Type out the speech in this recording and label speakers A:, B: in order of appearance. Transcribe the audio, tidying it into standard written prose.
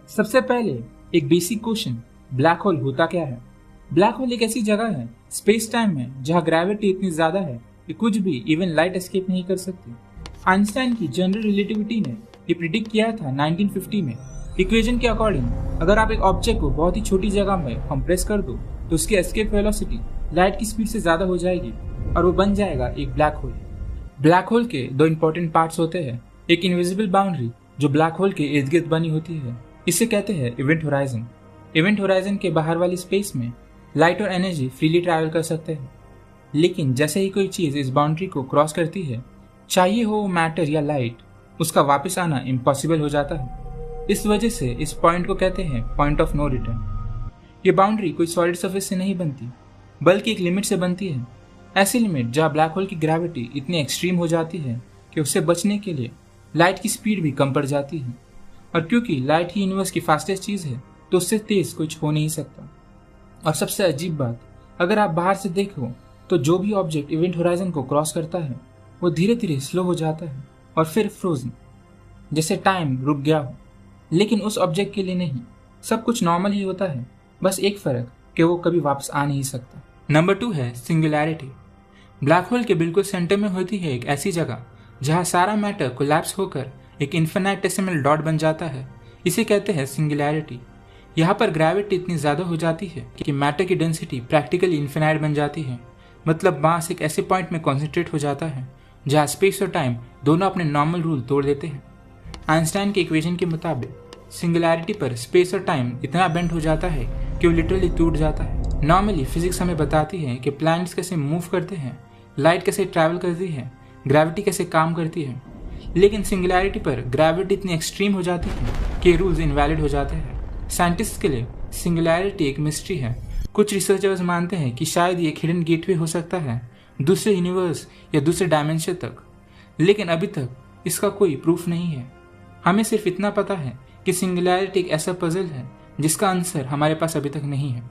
A: सबसे पहले एक बेसिक क्वेश्चन, ब्लैक होल होता क्या है? ब्लैक होल एक ऐसी जगह है स्पेस टाइम में जहां ग्रेविटी इतनी ज्यादा है कि कुछ भी इवन लाइट एस्केप नहीं कर सकती। आइंस्टाइन की जनरल रिलेटिविटी ने ये प्रिडिक्ट किया था 1950 में। इक्वेशन के अकॉर्डिंग अगर आप एक ऑब्जेक्ट को बहुत ही छोटी जगह में कंप्रेस कर दो तो उसकी एस्केप वेलोसिटी लाइट की स्पीड से ज्यादा हो जाएगी और वो बन जाएगा एक ब्लैक होल। ब्लैक होल के दो इंपॉर्टेंट पार्ट्स होते हैं। एक इनविजिबल बाउंड्री जो ब्लैक होल के इर्द गिर्द बनी होती है, इसे कहते हैं इवेंट होराइजन। इवेंट होराइजन के बाहर वाली स्पेस में लाइट और एनर्जी फ्रीली ट्रैवल कर सकते हैं, लेकिन जैसे ही कोई चीज इस बाउंड्री को क्रॉस करती है, चाहिए हो मैटर या लाइट, उसका वापस आना इम्पॉसिबल हो जाता है। इस वजह से इस पॉइंट को कहते हैं पॉइंट ऑफ नो रिटर्न। ये बाउंड्री कोई सॉलिड सरफेस से नहीं बनती, बल्कि एक लिमिट से बनती है। ऐसी लिमिट जहाँ ब्लैक होल की ग्रेविटी इतनी एक्सट्रीम हो जाती है कि उससे बचने के लिए लाइट की स्पीड भी कम पड़ जाती है। और क्योंकि लाइट ही यूनिवर्स की फास्टेस्ट चीज है, तो उससे तेज कुछ हो नहीं सकता। और सबसे अजीब बात, अगर आप बाहर से देखो तो जो भी ऑब्जेक्ट इवेंट होराइजन को क्रॉस करता है वो धीरे धीरे स्लो हो जाता है और फिर फ्रोजन, जैसे टाइम रुक गया हो। लेकिन उस ऑब्जेक्ट के लिए नहीं, सब कुछ नॉर्मल ही होता है, बस एक फर्क कि वो कभी वापस आ नहीं सकता। नंबर 2 है सिंगुलैरिटी। ब्लैक होल के बिल्कुल सेंटर में होती है एक ऐसी जगह जहाँ सारा मैटर कोलैप्स होकर एक इन्फिनिटेसिमल डॉट बन जाता है। इसे कहते हैं सिंगुलैरिटी। यहाँ पर ग्रेविटी इतनी ज़्यादा हो जाती है कि मैटर की डेंसिटी प्रैक्टिकली इन्फिनाइट बन जाती है। मतलब मास एक ऐसे पॉइंट में कॉन्सेंट्रेट हो जाता है जहाँ स्पेस और टाइम दोनों अपने नॉर्मल रूल तोड़ देते हैं। आइंस्टाइन के इक्वेशन के मुताबिक सिंगुलैरिटी पर स्पेस और टाइम इतना बेंड हो जाता है कि वो लिटरली टूट जाता है। नॉर्मली फिजिक्स हमें बताती है कि प्लैनेट्स कैसे मूव करते हैं, लाइट कैसे ट्रैवल करती है, ग्रेविटी कैसे काम करती है, लेकिन सिंगुलैरिटी पर ग्रेविटी इतनी एक्सट्रीम हो जाती है कि रूल्स इनवैलिड हो जाते हैं। साइंटिस्ट के लिए सिंगुलैरिटी एक मिस्ट्री है। कुछ रिसर्चर्स मानते हैं कि शायद ये एक हिडन गेटवे हो सकता है दूसरे यूनिवर्स या दूसरे डायमेंशन तक, लेकिन अभी तक इसका कोई प्रूफ नहीं है। हमें सिर्फ इतना पता है कि सिंगुलैरिटी एक ऐसा पजल है जिसका आंसर हमारे पास अभी तक नहीं है।